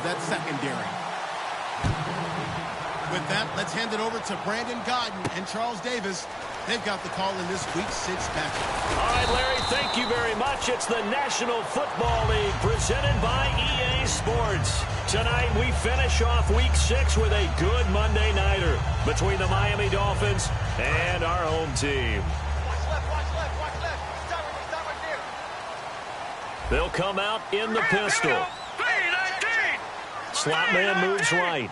that secondary. With that, let's hand it over to Brandon Godden and Charles Davis. They've got the call in this Week 6 matchup. All right, Larry, thank you very much. It's the National Football League presented by EA Sports. Tonight, we finish off Week 6 with a good Monday nighter between the Miami Dolphins and our home team. They'll come out in the pistol. Slot man moves right.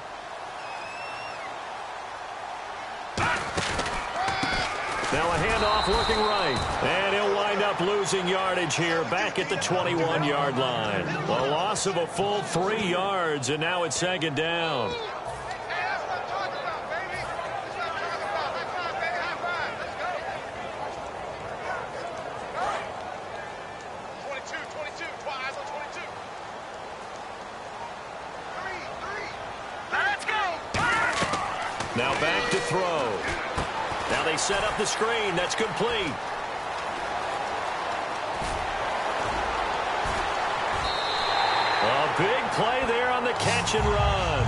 Now a handoff looking right. And he'll wind up losing yardage here back at the 21-yard line. A loss of a full 3 yards, and now it's second down. Now back to throw. Now they set up the screen. That's complete. A big play there on the catch and run.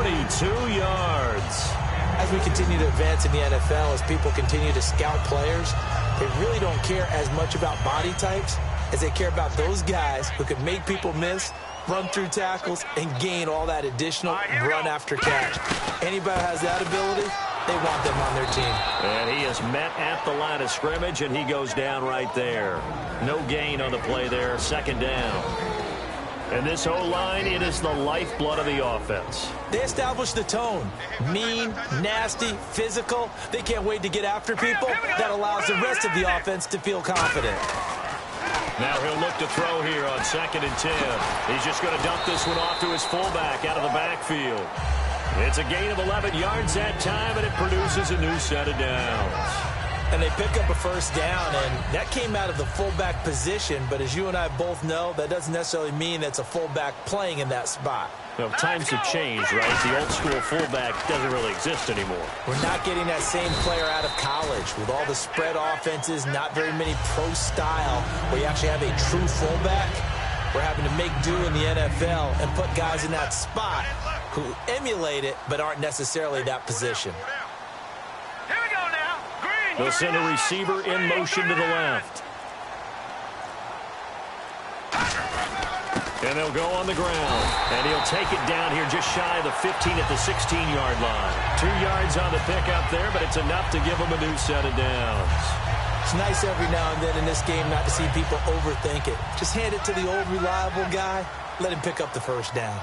42 yards. As we continue to advance in the NFL, as people continue to scout players, they really don't care as much about body types as they care about those guys who can make people miss, run through tackles, and gain all that additional run after catch. Anybody who has that ability, they want them on their team. And he is met at the line of scrimmage, and he goes down right there. No gain on the play there, second down. And this O-line, it is the lifeblood of the offense. They establish the tone. Mean, nasty, physical. They can't wait to get after people. That allows the rest of the offense to feel confident. Now he'll look to throw here on 2nd and 10. He's just going to dump this one off to his fullback out of the backfield. It's a gain of 11 yards that time, and it produces a new set of downs. And they pick up a first down, and that came out of the fullback position. But as you and I both know, that doesn't necessarily mean that's a fullback playing in that spot. Well, times have changed, right? The old school fullback doesn't really exist anymore. We're not getting that same player out of college with all the spread offenses, not very many pro style, where you actually have a true fullback. We're having to make do in the NFL and put guys in that spot who emulate it but aren't necessarily that position. They'll send a receiver in motion to the left. And they'll go on the ground. And he'll take it down here just shy of the 15 at the 16-yard line. 2 yards on the pickup there, but it's enough to give him a new set of downs. It's nice every now and then in this game not to see people overthink it. Just hand it to the old reliable guy. Let him pick up the first down.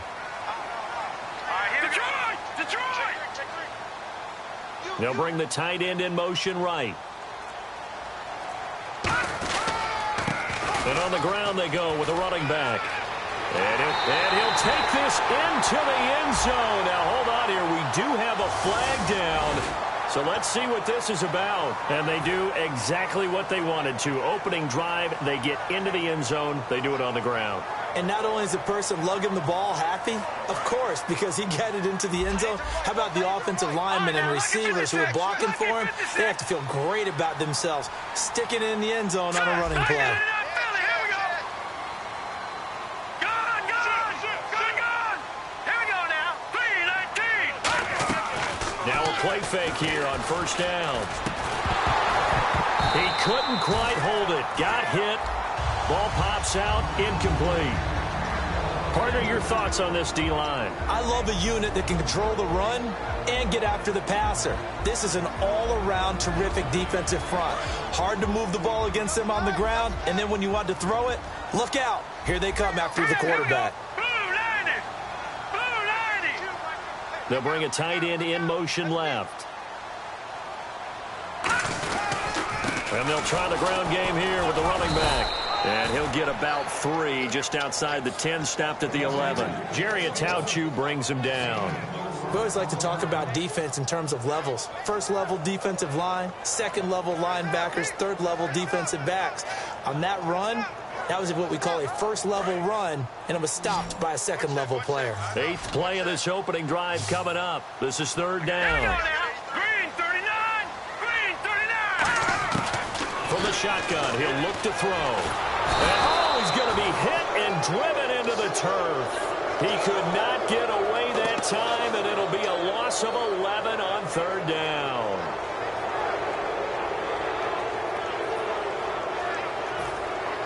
They'll bring the tight end in motion right. And on the ground they go with a running back. And he'll take this into the end zone. Now, hold on here. We do have a flag down. So let's see what this is about. And they do exactly what they wanted to. Opening drive, they get into the end zone. They do it on the ground. And not only is the person lugging the ball happy, of course, because he got it into the end zone. How about the offensive linemen and receivers who are blocking for him? They have to feel great about themselves, sticking it in the end zone on a running play. Now a play fake here on first down. He couldn't quite hold it. Got hit. Ball pops out, incomplete. Partner, your thoughts on this D-line? I love a unit that can control the run and get after the passer. This is an all-around terrific defensive front. Hard to move the ball against them on the ground, and then when you want to throw it, look out. Here they come after the quarterback. They'll bring a tight end in motion left. And they'll try the ground game here with the running back. And he'll get about 3 just outside the 10, stopped at the 11. Jerry Atauchu brings him down. We always like to talk about defense in terms of levels. First level defensive line, second level linebackers, third level defensive backs. On that run, that was what we call a first level run, and it was stopped by a second level player. 8th play of this opening drive coming up. This is third down. From the shotgun, he'll look to throw. And he's going to be hit and driven into the turf. He could not get away that time, and it'll be a loss of 11 on third down.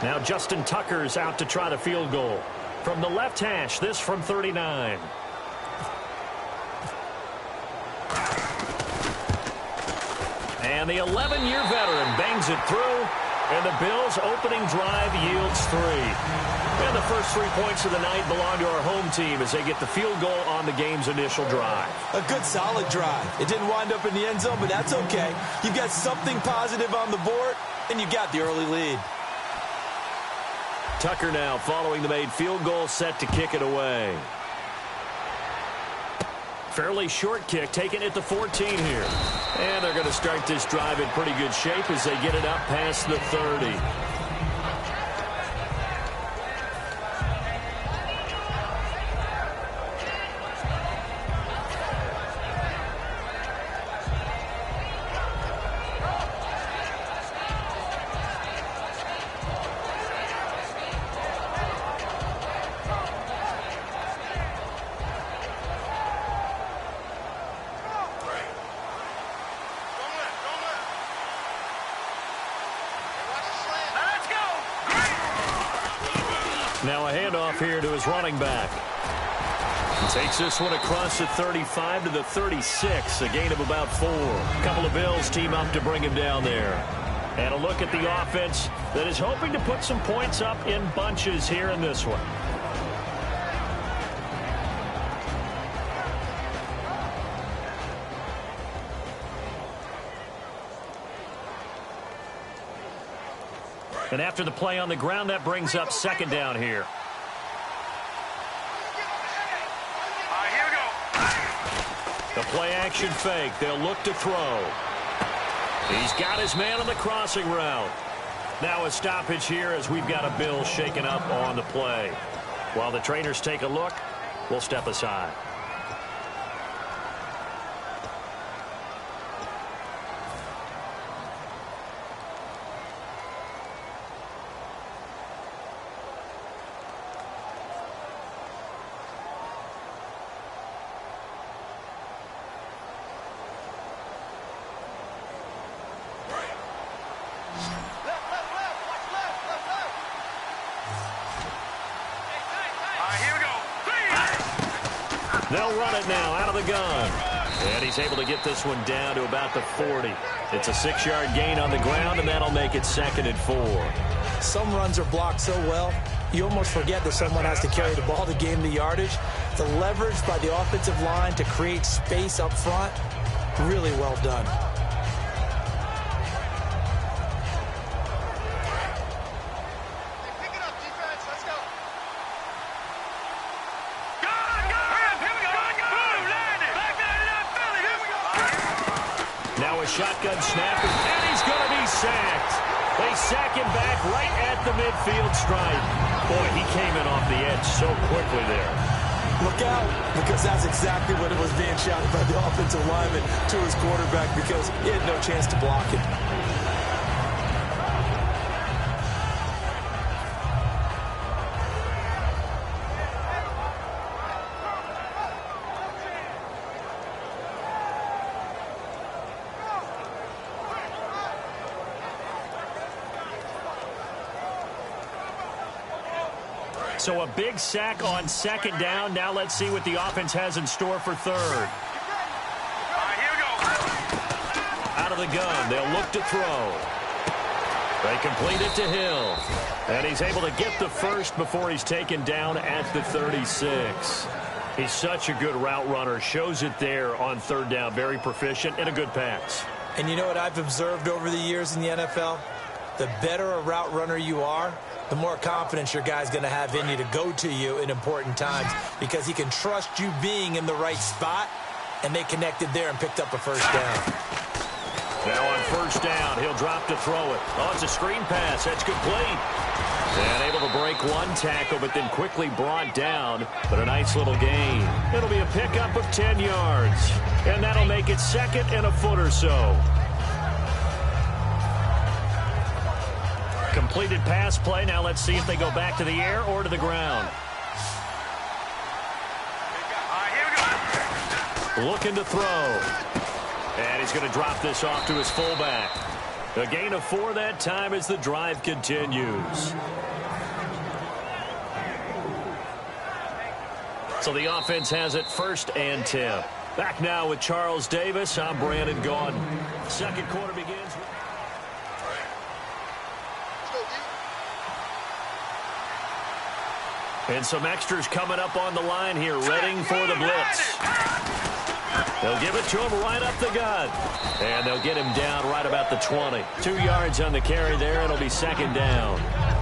Now Justin Tucker's out to try the field goal. From the left hash, this from 39. And the 11-year veteran bangs it through, and the Bills' opening drive yields 3. And the first 3 points of the night belong to our home team as they get the field goal on the game's initial drive. A good, solid drive. It didn't wind up in the end zone, but that's okay. You've got something positive on the board, and you got the early lead. Tucker now following the made field goal, set to kick it away. Fairly short kick, taking it to 14 here. And they're going to start this drive in pretty good shape as they get it up past the 30. Now a handoff here to his running back. He takes this one across the 35 to the 36, a gain of about 4. A couple of Bills team up to bring him down there. And a look at the offense that is hoping to put some points up in bunches here in this one. And after the play on the ground, that brings up second down here. Here we go. The play action fake. They'll look to throw. He's got his man on the crossing route. Now a stoppage here as we've got a Bill shaken up on the play. While the trainers take a look, we'll step aside. They'll run it now out of the gun. And he's able to get this one down to about the 40. It's a 6-yard gain on the ground, and that'll make it 2nd and 4. Some runs are blocked so well, you almost forget that someone has to carry the ball to gain the yardage. The leverage by the offensive line to create space up front, really well done. Shotgun snap, and he's going to be sacked. They sack him back right at the midfield stripe. Boy, he came in off the edge so quickly there. Look out, because that's exactly what it was being shouted by the offensive lineman to his quarterback because he had no chance to block it. So a big sack on second down. Now let's see what the offense has in store for third. Here we go. Out of the gun, they'll look to throw. They complete it to Hill. And he's able to get the first before he's taken down at the 36. He's such a good route runner. Shows it there on third down. Very proficient and a good pass. And you know what I've observed over the years in the NFL? The better a route runner you are, the more confidence your guy's going to have in you to go to you in important times because he can trust you being in the right spot, and they connected there and picked up a first down. Now on first down, he'll drop to throw it. Oh, it's a screen pass. That's complete. And able to break one tackle, but then quickly brought down. But a nice little gain. It'll be a pickup of 10 yards. And that'll make it 2nd and a foot or so. Completed pass play. Now let's see if they go back to the air or to the ground. looking to throw. And he's going to drop this off to his fullback. A gain of 4 that time as the drive continues. So the offense has it 1st and 10. Back now with Charles Davis. I'm Brandon Gaudin. Second quarter begins. And some extras coming up on the line here, readying for the blitz. They'll give it to him right up the gut. And they'll get him down right about the 20. 2 yards on the carry there. It'll be 2nd down.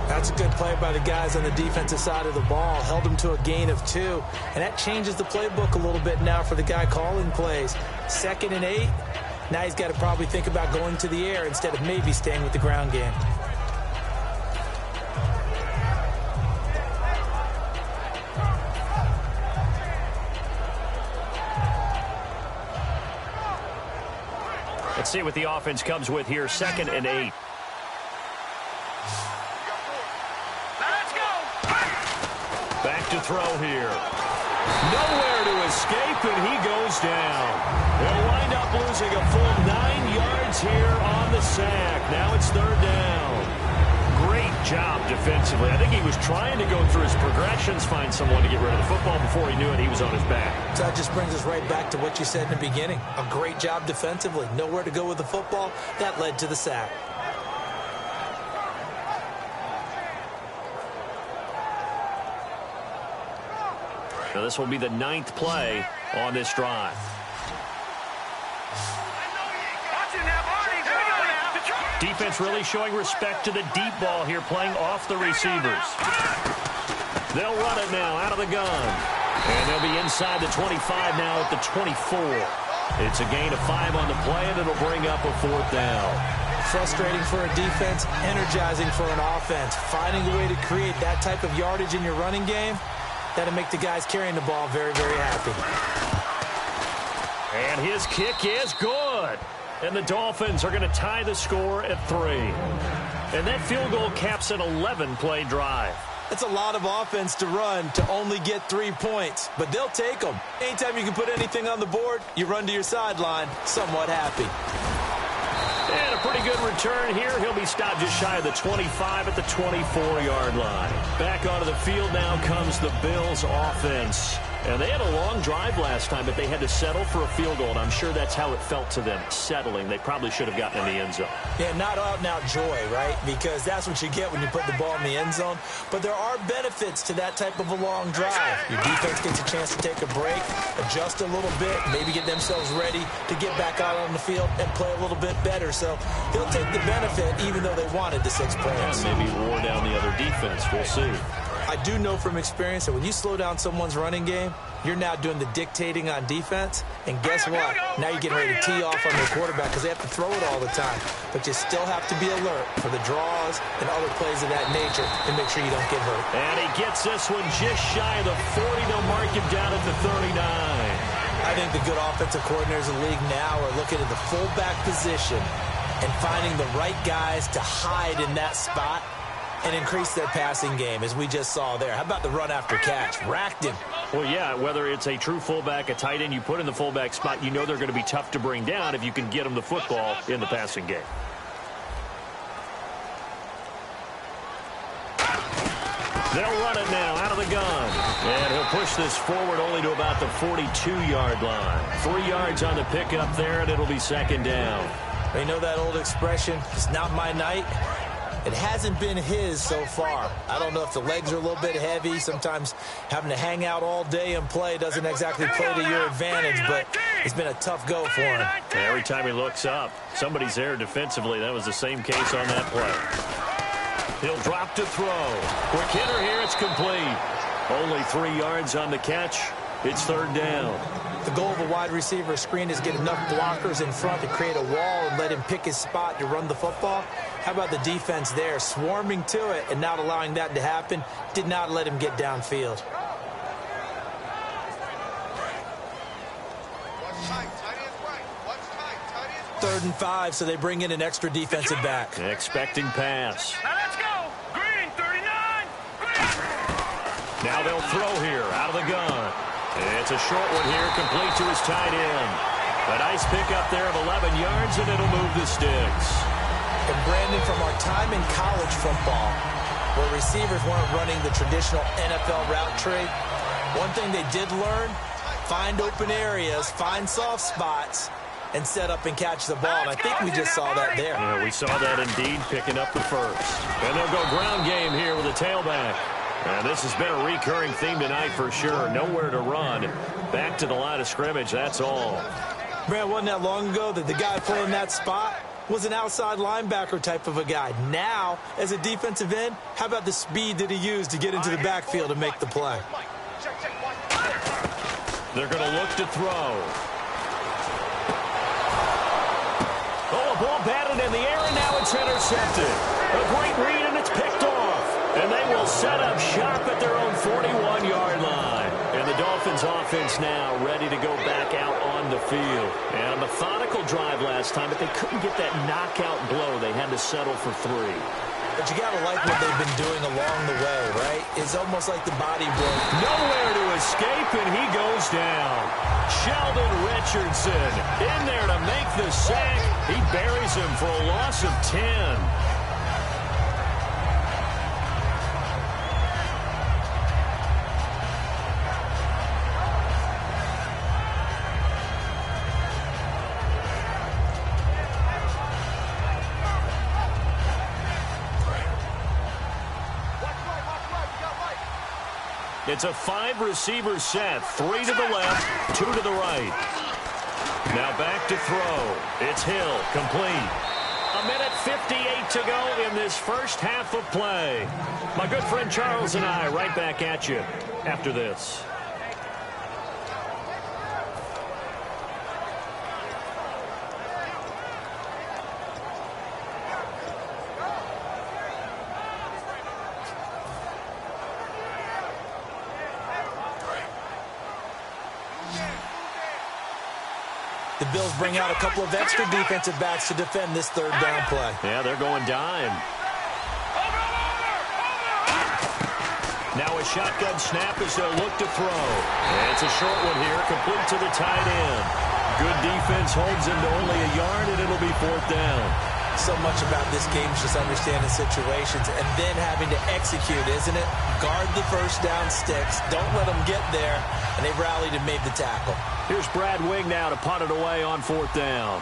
That's a good play by the guys on the defensive side of the ball. Held them to a gain of 2. And that changes the playbook a little bit now for the guy calling plays. 2nd and 8. Now he's got to probably think about going to the air instead of maybe staying with the ground game. Let's see what the offense comes with here. 2nd and 8. Let's go. Back to throw here. Nowhere to escape, and he goes down. They'll wind up losing a full 9 yards here on the sack. Now it's 3rd down. Great job defensively. I think he was trying to go through his progressions, find someone to get rid of the football. Before he knew it, he was on his back. So that just brings us right back to what you said in the beginning. A great job defensively. Nowhere to go with the football. That led to the sack. So this will be the 9th play on this drive. Defense really showing respect to the deep ball here, playing off the receivers. They'll run it now out of the gun. And they'll be inside the 25 now at the 24. It's a gain of 5 on the play, and it'll bring up a 4th down. Frustrating for a defense, energizing for an offense. Finding a way to create that type of yardage in your running game, that'll make the guys carrying the ball very, very happy. And his kick is good. And the Dolphins are going to tie the score at 3. And that field goal caps an 11-play drive. That's a lot of offense to run to only get 3 points, but they'll take them. Anytime you can put anything on the board, you run to your sideline somewhat happy. And a pretty good return here. He'll be stopped just shy of the 25 at the 24-yard line. Back onto the field now comes the Bills offense. And they had a long drive last time, but they had to settle for a field goal, and I'm sure that's how it felt to them, settling. They probably should have gotten in the end zone. Yeah, not out-and-out joy, right? Because that's what you get when you put the ball in the end zone. But there are benefits to that type of a long drive. Your defense gets a chance to take a break, adjust a little bit, maybe get themselves ready to get back out on the field and play a little bit better. So he'll take the benefit, even though they wanted the 6 points. Yeah, maybe wore down the other defense. We'll see. I do know from experience that when you slow down someone's running game, you're now doing the dictating on defense. And guess what? Now you're getting ready to tee off on their quarterback because they have to throw it all the time. But you still have to be alert for the draws and other plays of that nature to make sure you don't get hurt. And he gets this one just shy of the 40. They'll mark him down at the 39. I think the good offensive coordinators in the league now are looking at the fullback position and finding the right guys to hide in that spot and increase their passing game, as we just saw there. How about the run after catch? Racked him. Well, yeah, whether it's a true fullback, a tight end, you put in the fullback spot, you know they're going to be tough to bring down if you can get them the football in the passing game. They'll run it now out of the gun. And he'll push this forward only to about the 42-yard line. 3 yards on the pickup there, and it'll be 2nd down. You know that old expression, it's not my night? It hasn't been his so far. I don't know if the legs are a little bit heavy. Sometimes having to hang out all day and play doesn't exactly play to your advantage, but it's been a tough go for him. Every time he looks up, somebody's there defensively. That was the same case on that play. He'll drop to throw. Quick hitter here. It's complete. Only 3 yards on the catch. It's 3rd down. The goal of a wide receiver screen is get enough blockers in front to create a wall and let him pick his spot to run the football. How about the defense there, swarming to it and not allowing that to happen? Did not let him get downfield. Third and 5, so they bring in an extra defensive back. Expecting pass. Now let's go. Green, 39. Green. Now they'll throw here out of the gun. It's a short one here, complete to his tight end. A nice pickup there of 11 yards, and it'll move the sticks. And Brandon, from our time in college football, where receivers weren't running the traditional NFL route tree, one thing they did learn, find open areas, find soft spots, and set up and catch the ball. And I think we just saw that there. Yeah, we saw that indeed, picking up the first. And they'll go ground game here with a tailback. And this has been a recurring theme tonight for sure. Nowhere to run. Back to the line of scrimmage, that's all. Man, wasn't that long ago that the guy playing that spot was an outside linebacker type of a guy. Now, as a defensive end, how about the speed that he used to get into the backfield and make the play? They're going to look to throw. Oh, a ball batted in the air, and now it's intercepted. A great read, and it's picked off. And they will set up shop at their own 41-yard line. And the Dolphins offense now ready to go back out on the field. And a methodical drive last time, but they couldn't get that knockout blow. They had to settle for 3. But you got to like what they've been doing along the way, right? It's almost like the body broke. Nowhere to escape, and he goes down. Sheldon Richardson in there to make the sack. He buries him for a loss of 10. It's a 5-receiver set. 3 to the left, 2 to the right. Now back to throw. It's Hill, complete. 1:58 to go in this first half of play. My good friend Charles and I right back at you after this. The Bills bring out a couple of extra defensive backs to defend this third down play. Yeah, they're going dime. Now a shotgun snap as they'll look to throw. And it's a short one here, complete to the tight end. Good defense holds him to only a yard, and it'll be 4th down. So much about this game is just understanding situations and then having to execute, isn't it? Guard the first down sticks. Don't let them get there. And they rallied and made the tackle. Here's Brad Wing now to punt it away on 4th down.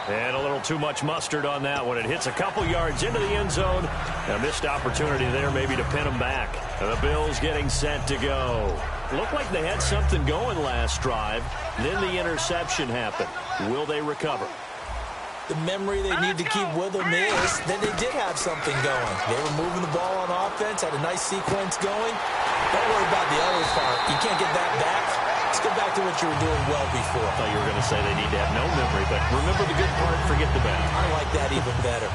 And a little too much mustard on that one. It hits a couple yards into the end zone. A missed opportunity there maybe to pin them back. And the Bills getting set to go. Looked like they had something going last drive. Then the interception happened. Will they recover? The memory they need to keep with them is that they did have something going. They were moving the ball on offense, had a nice sequence going. Don't worry about the other part. You can't get that back. Let's go back to what you were doing well before. I thought you were going to say they need to have no memory, but remember the good part, forget the bad. I like that even better.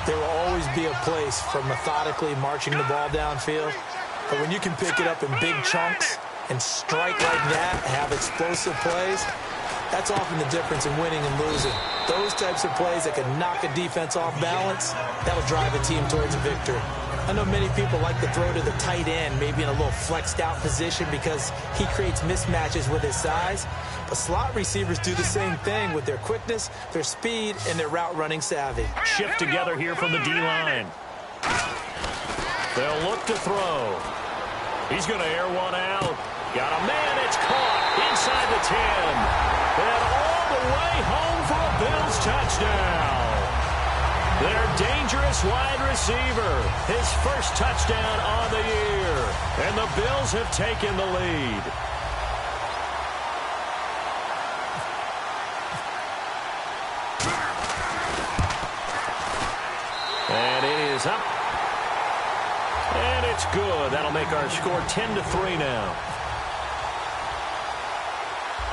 There will always be a place for methodically marching the ball downfield. But when you can pick it up in big chunks and strike like that, have explosive plays, that's often the difference in winning and losing. Those types of plays that can knock a defense off balance, that'll drive a team towards a victory. I know many people like to throw to the tight end, maybe in a little flexed out position because he creates mismatches with his size. But slot receivers do the same thing with their quickness, their speed, and their route running savvy. Shift together here from the D-line. They'll look to throw. He's going to air one out. Got a man, it's caught inside the 10. And all the way home for a Bills touchdown. Their dangerous wide receiver, his first touchdown on the year. And the Bills have taken the lead. And it is up. And it's good. That'll make our score 10-3 now.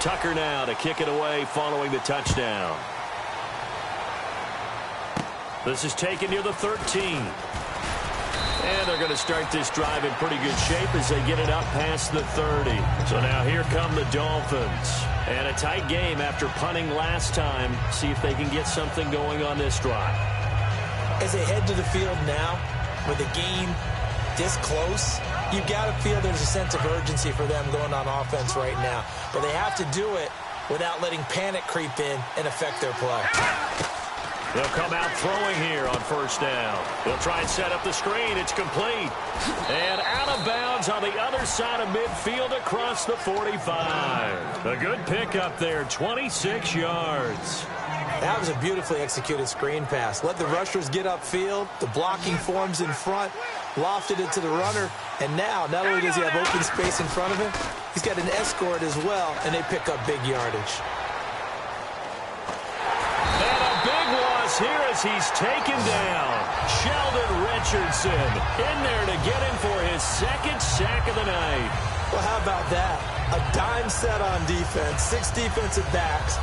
Tucker now to kick it away following the touchdown. This is taken near the 13. And they're going to start this drive in pretty good shape as they get it up past the 30. So now here come the Dolphins. And a tight game after punting last time. See if they can get something going on this drive. As they head to the field now, with the game this close, you've got to feel there's a sense of urgency for them going on offense right now. But they have to do it without letting panic creep in and affect their play. They'll come out throwing here on first down. They'll try and set up the screen. It's complete. And out of bounds on the other side of midfield across the 45. A good pickup there, 26 yards. That was a beautifully executed screen pass. Let the rushers get upfield. The blocking forms in front. Lofted it to the runner. And now, not only does he have open space in front of him, he's got an escort as well, and they pick up big yardage. And a big loss here as he's taken down. Sheldon Richardson in there to get him for his second sack of the night. Well, how about that? A dime set on defense, 6 defensive backs.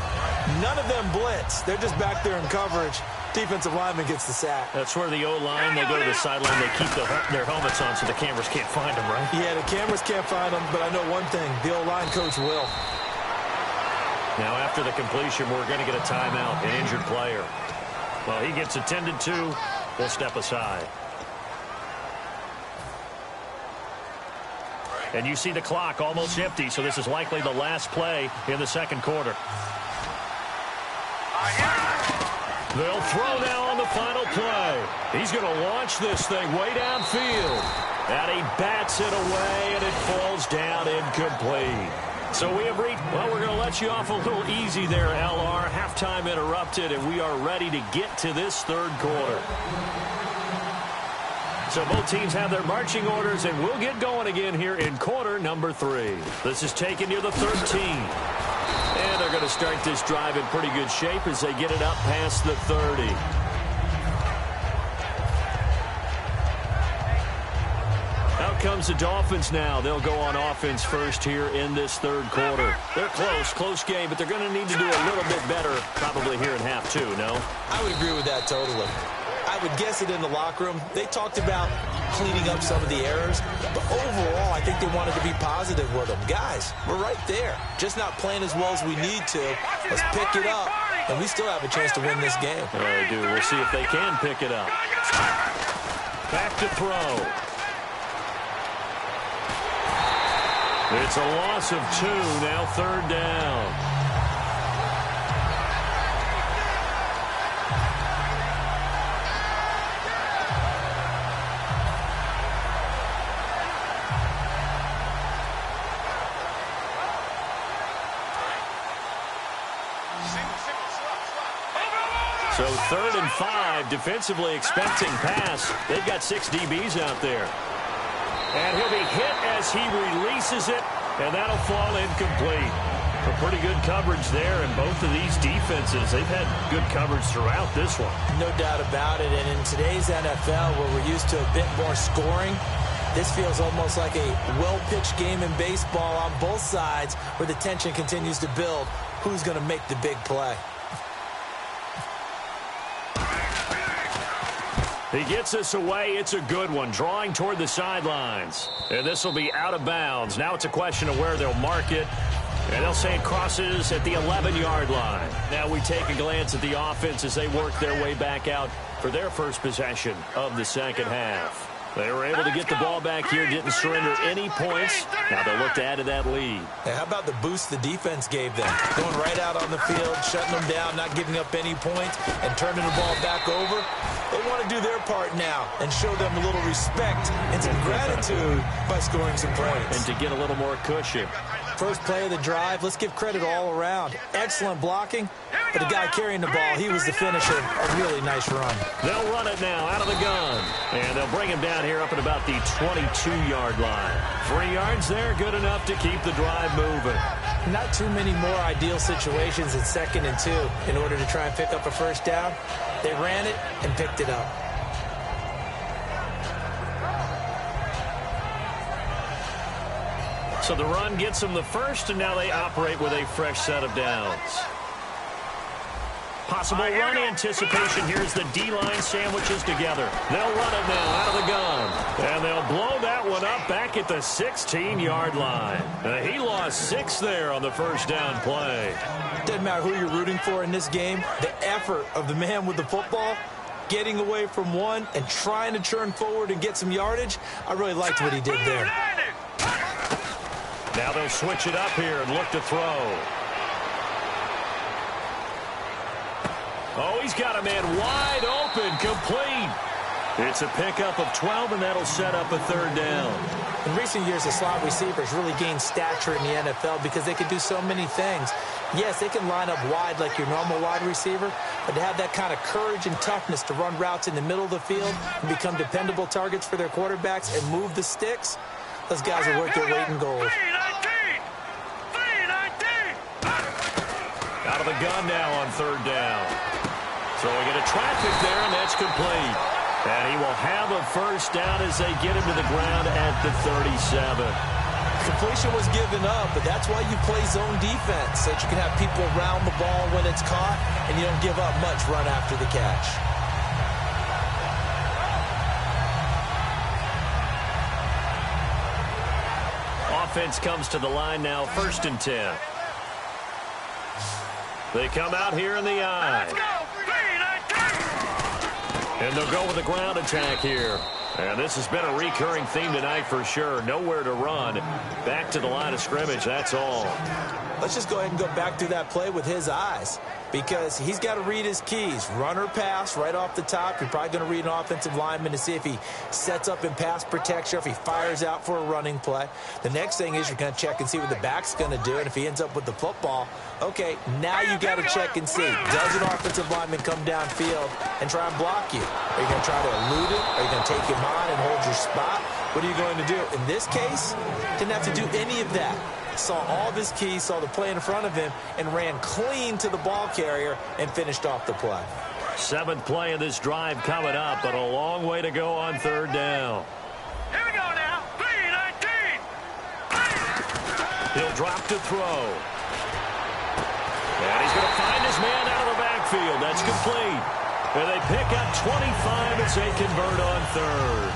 None of them blitz. They're just back there in coverage. Defensive lineman gets the sack. That's where the O-line, they go to the sideline, they keep their helmets on so the cameras can't find them, right? Yeah, the cameras can't find them, but I know one thing. The O-line coach will. Now, after the completion, we're going to get a timeout, an injured player. Well, he gets attended to. We'll step aside. And you see the clock almost empty, so this is likely the last play in the second quarter. They'll throw now on the final play. He's going to launch this thing way downfield. And he bats it away, and it falls down incomplete. So we have reached, well, we're going to let you off a little easy there, LR. Halftime interrupted, and we are ready to get to this third quarter. So both teams have their marching orders, and we'll get going again here in quarter number 3. This is taken near the 13. And they're going to start this drive in pretty good shape as they get it up past the 30. Out comes the Dolphins now. They'll go on offense first here in this third quarter. They're close game, but they're going to need to do a little bit better probably here in half 2, no? I would agree with that totally. I would guess it in the locker room. They talked about cleaning up some of the errors, but overall, I think they wanted to be positive with them. Guys, we're right there. Just not playing as well as we need to. Let's pick it up, and we still have a chance to win this game. They do. We'll see if they can pick it up. Back to throw. It's a loss of 2, now third down. So 3rd and 5, defensively expecting pass. They've got 6 DBs out there. And he'll be hit as he releases it, and that'll fall incomplete. A pretty good coverage there, and both of these defenses, they've had good coverage throughout this one. No doubt about it, and in today's NFL, where we're used to a bit more scoring, this feels almost like a well-pitched game in baseball on both sides, where the tension continues to build. Who's going to make the big play? He gets this away. It's a good one, drawing toward the sidelines. And this will be out of bounds. Now it's a question of where they'll mark it. And they'll say it crosses at the 11-yard line. Now we take a glance at the offense as they work their way back out for their first possession of the second half. They were able to get the ball back here, didn't surrender any points. Now they'll look to add to that lead. Hey, how about the boost the defense gave them? Going right out on the field, shutting them down, not giving up any points, and turning the ball back over. They want to do their part now and show them a little respect and some gratitude by scoring some points. And to get a little more cushion. First play of the drive, let's give credit all around. Excellent blocking, but the guy carrying the ball, he was the finisher. A really nice run. They'll run it now out of the gun. And they'll bring him down here up at about the 22-yard line. 3 yards there, good enough to keep the drive moving. Not too many more ideal situations in 2nd and 2 in order to try and pick up a first down. They ran it and picked it up. So the run gets them the first, and now they operate with a fresh set of downs. Possible run anticipation. Here's the D-line sandwiches together. They'll run it now out of the gun. And they'll blow that one up back at the 16-yard line. He lost 6 there on the first down play. Doesn't matter who you're rooting for in this game. The effort of the man with the football, getting away from one and trying to turn forward and get some yardage, I really liked what he did there. Now they'll switch it up here and look to throw. Oh, he's got a man wide open, complete. It's a pickup of 12, and that'll set up a third down. In recent years, the slot receivers really gained stature in the NFL because they can do so many things. Yes, they can line up wide like your normal wide receiver, but to have that kind of courage and toughness to run routes in the middle of the field and become dependable targets for their quarterbacks and move the sticks, those guys are worth their weight in gold. Out of the gun now on third down. Throwing into traffic there, and that's complete. And he will have a first down as they get him to the ground at the 37. Completion was given up, but that's why you play zone defense, so that you can have people around the ball when it's caught, and you don't give up much run after the catch. Offense comes to the line now, 1st and 10. They come out here in the eye. And they'll go with a ground attack here. And this has been a recurring theme tonight for sure. Nowhere to run. Back to the line of scrimmage, that's all. Let's just go ahead and go back through that play with his eyes, because he's got to read his keys. Run or pass right off the top. You're probably going to read an offensive lineman to see if he sets up in pass protection, if he fires out for a running play. The next thing is you're going to check and see what the back's going to do, and if he ends up with the football, okay, now you got to check and see. Does an offensive lineman come downfield and try and block you? Are you going to try to elude it? Are you going to take him on and hold your spot? What are you going to do? In this case, didn't have to do any of that. Saw all of his keys, saw the play in front of him, and ran clean to the ball carrier and finished off the play. 7th play of this drive coming up, but a long way to go on third down. Here we go now. 3-19. He'll drop to throw. And he's going to find his man out of the backfield. That's complete. And they pick up 25 as they convert on third.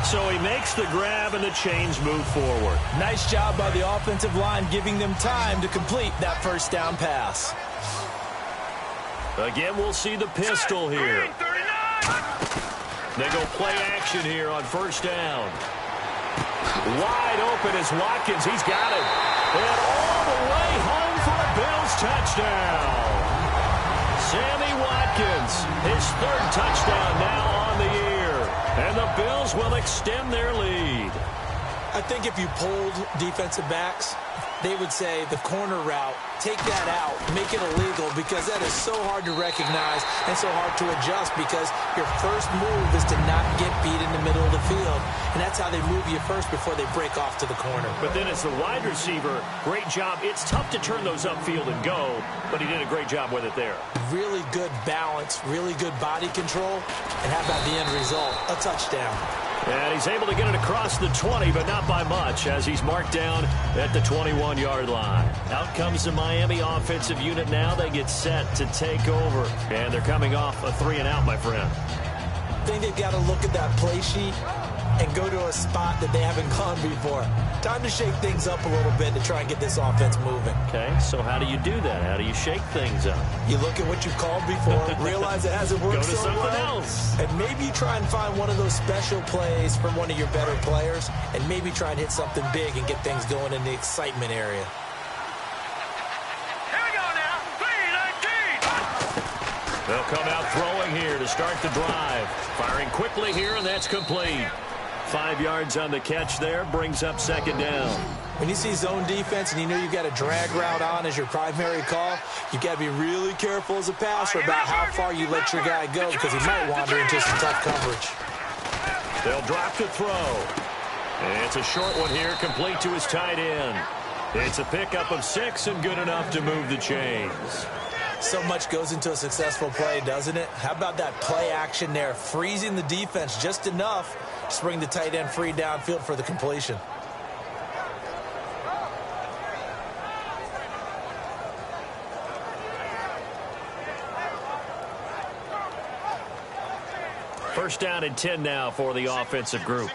So he makes the grab and the chains move forward. Nice job by the offensive line giving them time to complete that first down pass. Again, we'll see the pistol here. They go play action here on first down. Wide open is Watkins. He's got it. And all the way home for a Bills touchdown. Sammy Watkins, his 3rd touchdown now on the year. And the Bills will extend their lead. I think if you polled defensive backs, they would say the corner route, take that out, make it illegal, because that is so hard to recognize and so hard to adjust, because your first move is to not get beat in the middle of the field. And that's how they move you first before they break off to the corner. But then as the wide receiver, great job. It's tough to turn those upfield and go, but he did a great job with it there. Really good balance, really good body control, and how about the end result? A touchdown. And he's able to get it across the 20, but not by much, as he's marked down at the 21-yard line. Out comes the Miami offensive unit now. They get set to take over, and they're coming off a 3-and-out, my friend. I think they've got to look at that play sheet and go to a spot that they haven't gone before. Time to shake things up a little bit to try and get this offense moving. Okay, so how do you do that? How do you shake things up? You look at what you called before, realize it hasn't worked Go to so something well, else. and maybe you try and find one of those special plays from one of your better players, and maybe try and hit something big and get things going in the excitement area. Here we go now. 3-19. They'll come out throwing here to start the drive. Firing quickly here, and that's complete. 5 yards on the catch there, brings up 2nd down. When you see zone defense and you know you've got a drag route on as your primary call, you've got to be really careful as a passer about how far you let your guy go, because he might wander into some tough coverage. They'll drop to throw. And it's a short one here, complete to his tight end. It's a pickup of 6 and good enough to move the chains. So much goes into a successful play, doesn't it? How about that play action there, freezing the defense just enough to bring the tight end free downfield for the completion. First down and 10 now for the offensive group.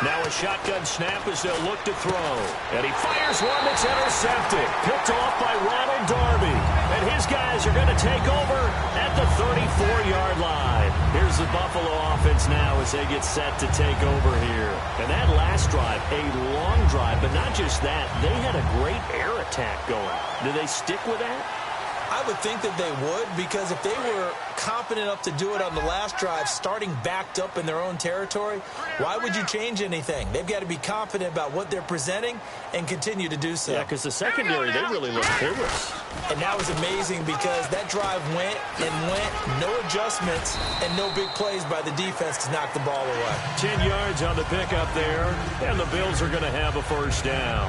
Now a shotgun snap as they'll look to throw. And he fires one that's intercepted. Picked off by Ronald Darby. And his guys are going to take over at the 34-yard line. Here's the Buffalo offense now as they get set to take over here. And that last drive, a long drive, but not just that. They had a great air attack going. Do they stick with that? I would think that they would, because if they were confident enough to do it on the last drive, starting backed up in their own territory, why would you change anything? They've got to be confident about what they're presenting and continue to do so. Yeah, because the secondary, they really look clueless. And that was amazing because that drive went and went, no adjustments, and no big plays by the defense to knock the ball away. 10 yards on the pickup there, and the Bills are going to have a first down.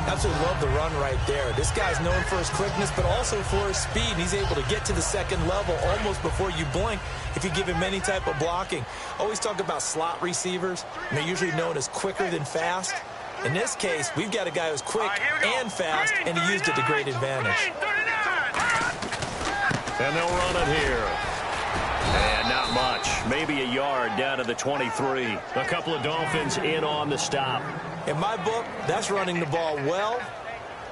Absolutely love the run right there. This guy's known for his quickness, but also for his speed. He's able to get to the second level almost before you blink if you give him any type of blocking. Always talk about slot receivers, and they're usually known as quicker than fast. In this case, we've got a guy who's quick and fast, and he used it to great advantage. And they'll run it here. And not much. Maybe a yard down to the 23. A couple of Dolphins in on the stop. In my book, that's running the ball well,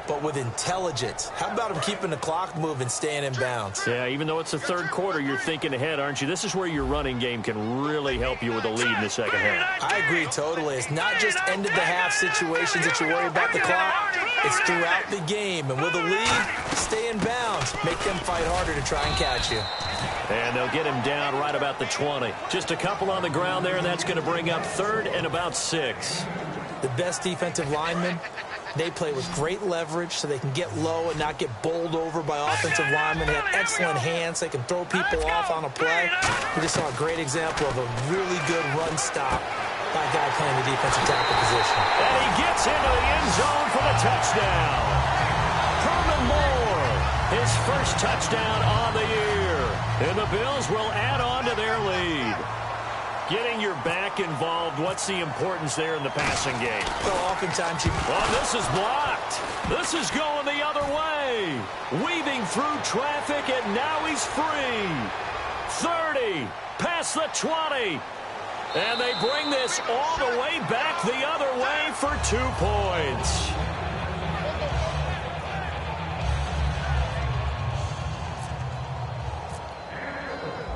but with intelligence. How about him keeping the clock moving, staying in bounds? Yeah, even though it's the third quarter, you're thinking ahead, aren't you? This is where your running game can really help you with a lead in the second half. I agree totally. It's not just end-of-the-half situations that you worry about the clock. It's throughout the game. And with a lead, stay in bounds. Make them fight harder to try and catch you. And they'll get him down right about the 20. Just a couple on the ground there, and that's going to bring up third and about 6. The best defensive linemen, they play with great leverage so they can get low and not get bowled over by offensive linemen. They have excellent hands. They can throw people off on a play. We just saw a great example of a really good run stop by a guy playing the defensive tackle position. And he gets into the end zone for the touchdown. Herman Moore, his first touchdown on the year. And the Bills will add on to their lead. Getting your back involved, what's the importance there in the passing game? Well, oftentimes you... Oh, this is blocked. This is going the other way. Weaving through traffic, and now he's free. 30, past the 20. And they bring this all the way back the other way for 2 points.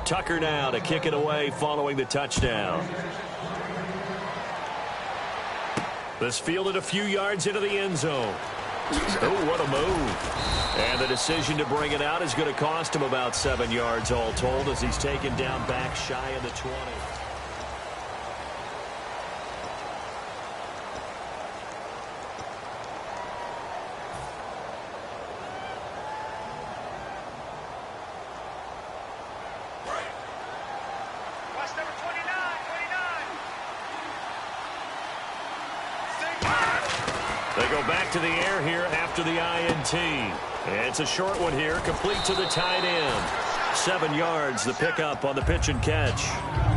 Tucker now to kick it away following the touchdown. This fielded a few yards into the end zone. Oh, what a move. And the decision to bring it out is going to cost him about 7 yards all told as he's taken down back shy of the 20. They go back to the air here after the INT. And it's a short one here, complete to the tight end. 7 yards, the pickup on the pitch and catch.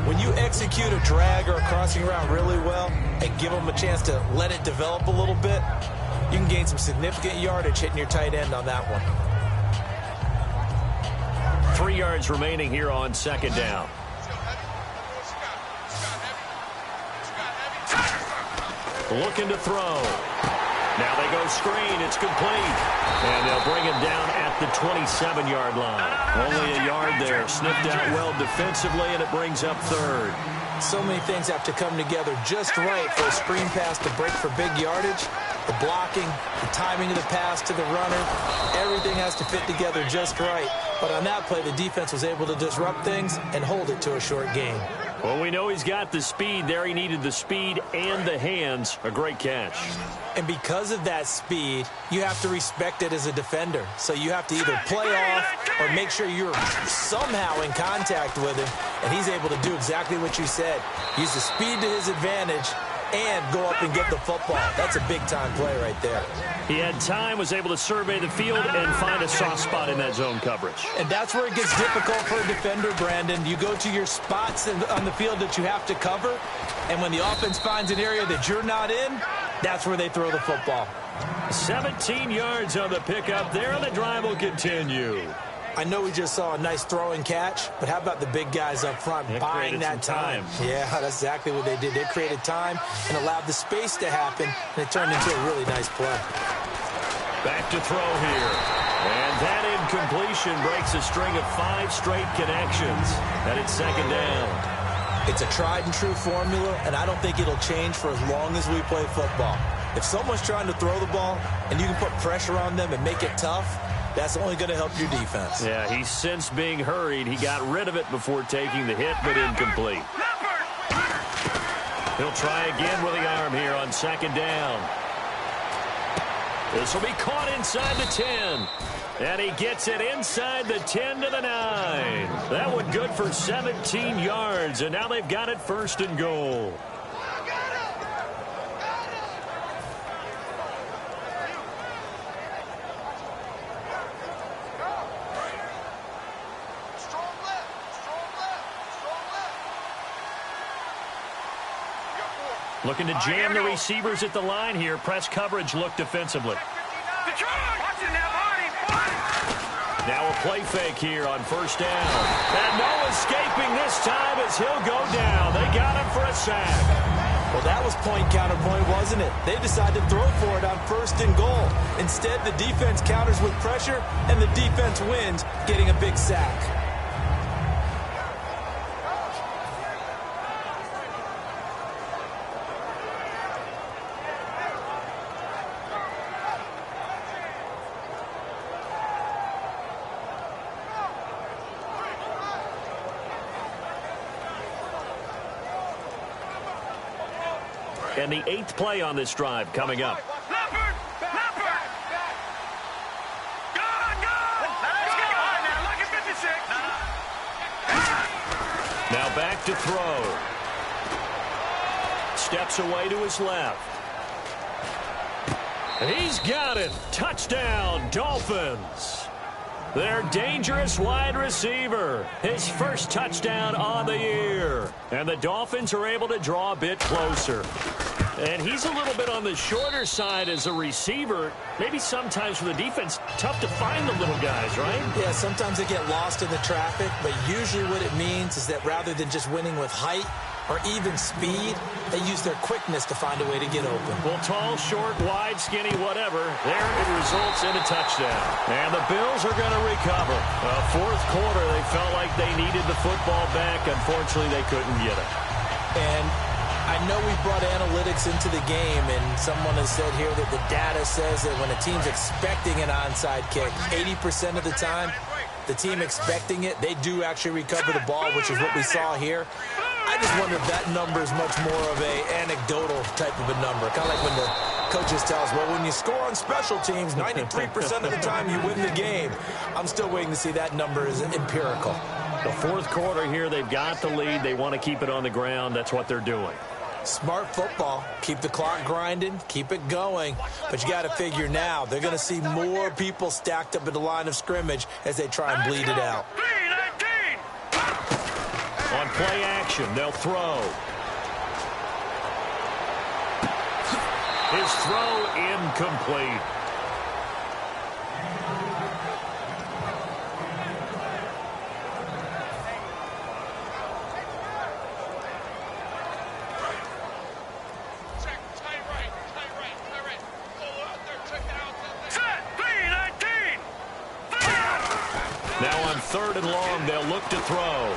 When you execute a drag or a crossing route really well and give them a chance to let it develop a little bit, you can gain some significant yardage hitting your tight end on that one. 3 yards remaining here on second down. Looking to throw. Now they go screen. It's complete. And they'll bring him down at the 27-yard line. Only a yard there. Sniffed out well defensively, and it brings up third. So many things have to come together just right for a screen pass to break for big yardage. The blocking, the timing of the pass to the runner, everything has to fit together just right. But on that play, the defense was able to disrupt things and hold it to a short gain. Well, we know he's got the speed there. He needed the speed and the hands. A great catch. And because of that speed, you have to respect it as a defender. So you have to either play off or make sure you're somehow in contact with him. And he's able to do exactly what you said. Use the speed to his advantage and go up and get the football. That's a big-time play right there. He had time, was able to survey the field and find a soft spot in that zone coverage. And that's where it gets difficult for a defender, Brandon. You go to your spots on the field that you have to cover, and when the offense finds an area that you're not in, that's where they throw the football. 17 yards on the pickup there, and the drive will continue. I know we just saw a nice throwing catch, but how about the big guys up front buying that time? Yeah, that's exactly what they did. They created time and allowed the space to happen, and it turned into a really nice play. Back to throw here. And that incompletion breaks a string of 5 straight connections. And it's second down. It's a tried-and-true formula, and I don't think it'll change for as long as we play football. If someone's trying to throw the ball and you can put pressure on them and make it tough, that's only going to help your defense. Yeah, he's since being hurried. He got rid of it before taking the hit, but incomplete. He'll try again with the arm here on second down. This will be caught inside the 10. And he gets it inside the 10 to the 9. That one good for 17 yards, and now they've got it first and goal. Looking to jam the receivers at the line here. Press coverage look defensively. Now a play fake here on first down. And no escaping this time as he'll go down. They got him for a sack. Well, that was point counterpoint, wasn't it? They decided to throw for it on first and goal. Instead, the defense counters with pressure, and the defense wins, getting a big sack. And the 8th play on this drive coming up. Leopard! Gone! Let's go! Now look at 56. Now back to throw. Steps away to his left. He's got it. Touchdown, Dolphins. Their dangerous wide receiver. His first touchdown on the year. And the Dolphins are able to draw a bit closer. And he's a little bit on the shorter side as a receiver. Maybe sometimes for the defense, tough to find the little guys, right? Yeah, sometimes they get lost in the traffic, but usually what it means is that rather than just winning with height or even speed, they use their quickness to find a way to get open. Well, tall, short, wide, skinny, whatever, there it results in a touchdown. And the Bills are going to recover. Fourth quarter, they felt like they needed the football back. Unfortunately, they couldn't get it. And I know we brought analytics into the game, and someone has said here that the data says that when a team's expecting an onside kick, 80% of the time, the team expecting it, they do actually recover the ball, which is what we saw here. I just wonder if that number is much more of a anecdotal type of a number. Kind of like when the coaches tell us, well, when you score on special teams, 93% of the time you win the game. I'm still waiting to see that number is empirical. The fourth quarter here, they've got the lead. They want to keep it on the ground. That's what they're doing. Smart football. Keep the clock grinding. Keep it going. But you got to figure now, they're going to see more people stacked up at the line of scrimmage as they try and bleed it out. On play action, they'll throw. His throw incomplete. Now on third and long, they'll look to throw.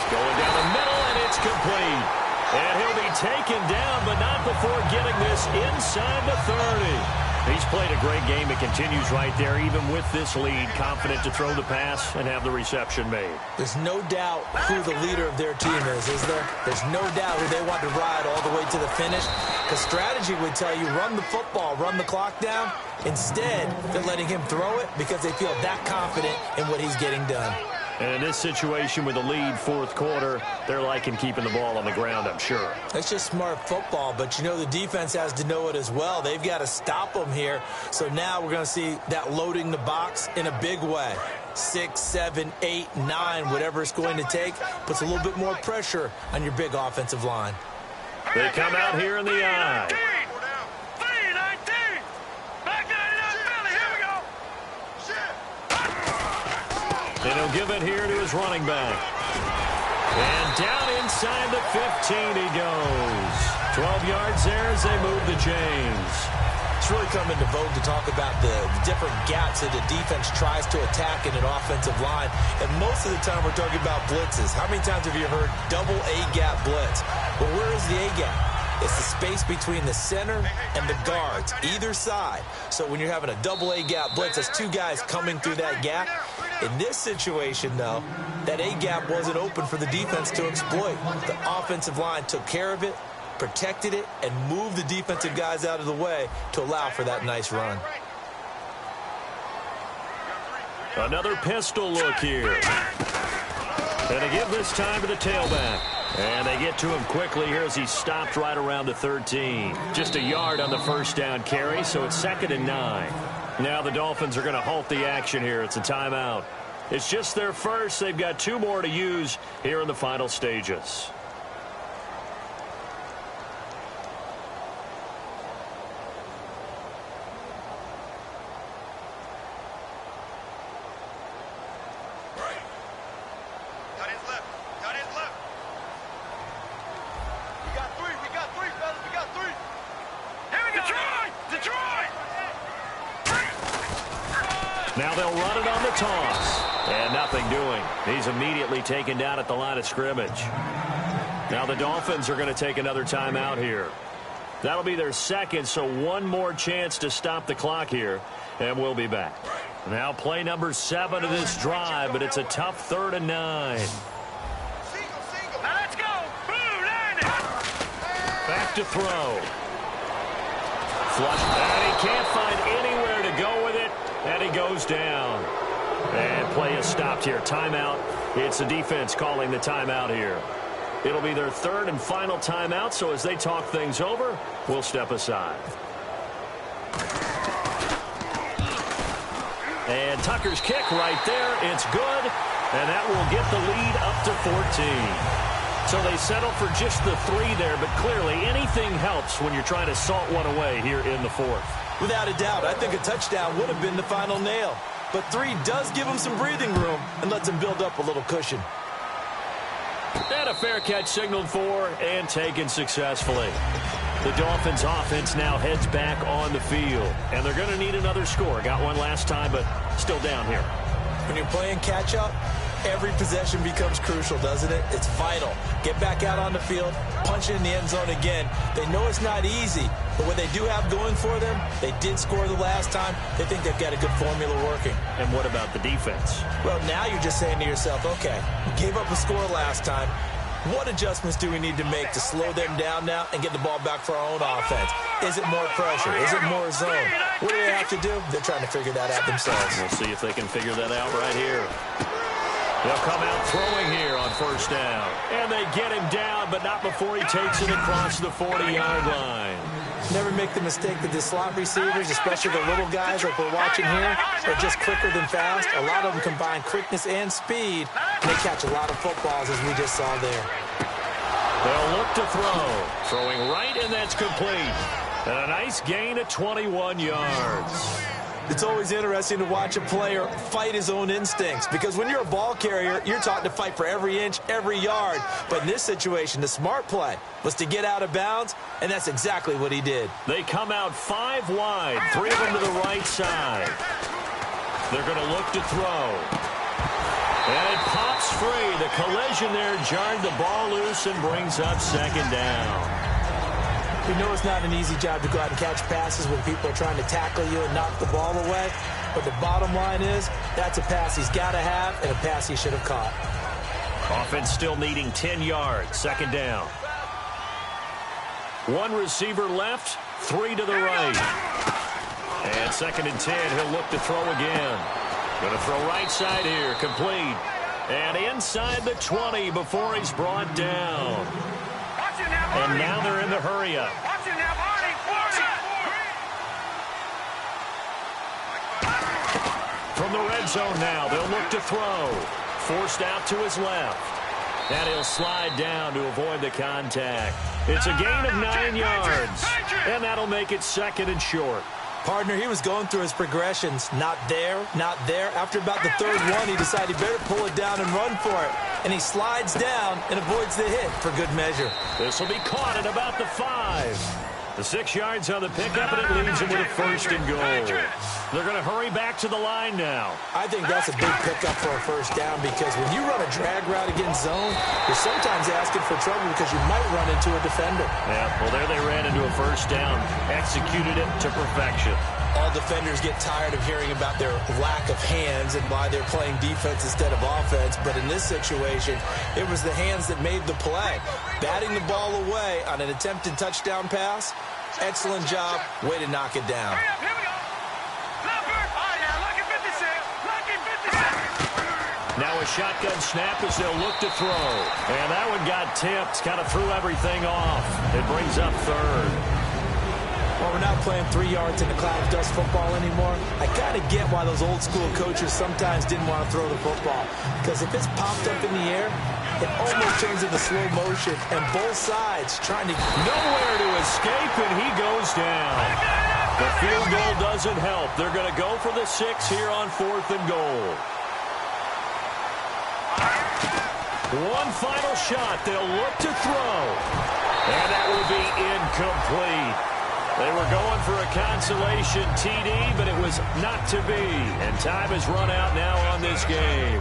Going down the middle, and it's complete. And he'll be taken down, but not before getting this inside the 30. He's played a great game. It continues right there, even with this lead. Confident to throw the pass and have the reception made. There's no doubt who the leader of their team is there? There's no doubt who they want to ride all the way to the finish. Because strategy would tell you, run the football, run the clock down. Instead, they're letting him throw it because they feel that confident in what he's getting done. And in this situation with the lead fourth quarter, they're liking keeping the ball on the ground, I'm sure. That's just smart football, but you know the defense has to know it as well. They've got to stop them here. So now we're going to see that loading the box in a big way. 6, 7, 8, 9, whatever it's going to take, puts a little bit more pressure on your big offensive line. They come out here in the eye. And he'll give it here to his running back. And down inside the 15 he goes. 12 yards there as they move the chains. It's really come into vogue to talk about the different gaps that the defense tries to attack in an offensive line. And most of the time we're talking about blitzes. How many times have you heard double A-gap blitz? Well, where is the A-gap? It's the space between the center and the guards, either side. So when you're having a double A-gap blitz, that's two guys coming through that gap. In this situation, though, that A-gap wasn't open for the defense to exploit. The offensive line took care of it, protected it, and moved the defensive guys out of the way to allow for that nice run. Another pistol look here. And they give this time to the tailback. And they get to him quickly here as he stopped right around the 13. Just a yard on the first down carry, so it's 2nd and 9. Now the Dolphins are going to halt the action here. It's a timeout. It's just their first. They've got 2 more to use here in the final stages. Now they'll run it on the toss. And nothing doing. He's immediately taken down at the line of scrimmage. Now the Dolphins are going to take another timeout here. That'll be their second, so one more chance to stop the clock here. And we'll be back. Now play number 7 of this drive, but it's a tough 3rd and 9. Now let's go. Boom, land it. Back to throw. Flush. And he can't find anywhere to go with it. And he goes down. And play is stopped here. Timeout. It's the defense calling the timeout here. It'll be their 3rd and final timeout, so as they talk things over, we'll step aside. And Tucker's kick right there. It's good. And that will get the lead up to 14. So they settle for just the 3 there, but clearly anything helps when you're trying to salt one away here in the 4th. Without a doubt, I think a touchdown would have been the final nail. But 3 does give them some breathing room and lets them build up a little cushion. And a fair catch signaled for and taken successfully. The Dolphins offense now heads back on the field. And they're going to need another score. Got one last time, but still down here. When you're playing catch-up, every possession becomes crucial, doesn't it? It's vital. Get back out on the field, punch it in the end zone again. They know it's not easy, but what they do have going for them, they did score the last time. They think they've got a good formula working. And what about the defense? Well, now you're just saying to yourself, okay, we gave up a score last time. What adjustments do we need to make to slow them down now and get the ball back for our own offense? Is it more pressure? Is it more zone? What do they have to do? They're trying to figure that out themselves. We'll see if they can figure that out right here. They'll come out throwing here on 1st down. And they get him down, but not before he takes it across the 40-yard line. Never make the mistake that the slot receivers, especially the little guys like we're watching here, are just quicker than fast. A lot of them combine quickness and speed, and they catch a lot of footballs, as we just saw there. They'll look to throw. Throwing right, and that's complete. And a nice gain of 21 yards. It's always interesting to watch a player fight his own instincts, because when you're a ball carrier, you're taught to fight for every inch, every yard. But in this situation, the smart play was to get out of bounds, and that's exactly what he did. They come out 5 wide, 3 of them to the right side. They're going to look to throw. And it pops free. The collision there jarred the ball loose and brings up 2nd down. We know it's not an easy job to go out and catch passes when people are trying to tackle you and knock the ball away. But the bottom line is, that's a pass he's got to have and a pass he should have caught. Offense still needing 10 yards. 2nd down. 1 receiver left, 3 to the right. And 2nd and 10, he'll look to throw again. Going to throw right side here, complete. And inside the 20 before he's brought down. And now they're in the hurry-up. From the red zone now, they'll look to throw. Forced out to his left. And he'll slide down to avoid the contact. It's a gain of 9 yards. And that'll make it 2nd and short. Partner, he was going through his progressions. Not there, not there. After about the third one, he decided he better pull it down and run for it. And he slides down and avoids the hit for good measure. This will be caught at about the 5. The 6 yards on the pickup, and it leaves him with a first and goal. They're going to hurry back to the line now. I think that's a big pickup for a first down because when you run a drag route against zone, you're sometimes asking for trouble because you might run into a defender. Yeah, well, there they ran into a first down. Executed it to perfection. All defenders get tired of hearing about their lack of hands and why they're playing defense instead of offense. But in this situation, it was the hands that made the play. Batting the ball away on an attempted touchdown pass. Excellent job. Way to knock it down. Hurry up, here we go. Number. All right, now look at 56. Look at 56. Now a shotgun snap as they'll look to throw. And that one got tipped. Kind of threw everything off. It brings up third. Well, we're not playing 3 yards in a cloud of dust football anymore. I kind of get why those old school coaches sometimes didn't want to throw the football. Because if it's popped up in the air, it almost turns into slow motion. And both sides trying to... Nowhere to escape, and he goes down. The field goal doesn't help. They're going to go for the 6 here on 4th and goal. One final shot. They'll look to throw. And that will be incomplete. They were going for a consolation TD, but it was not to be. And time has run out now on this game.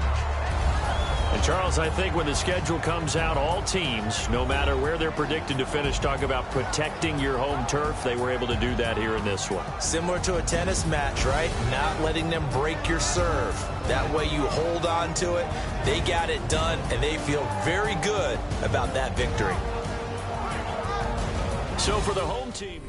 And, Charles, I think when the schedule comes out, all teams, no matter where they're predicted to finish, talk about protecting your home turf. They were able to do that here in this one. Similar to a tennis match, right? Not letting them break your serve. That way you hold on to it. They got it done, and they feel very good about that victory. So for the home team...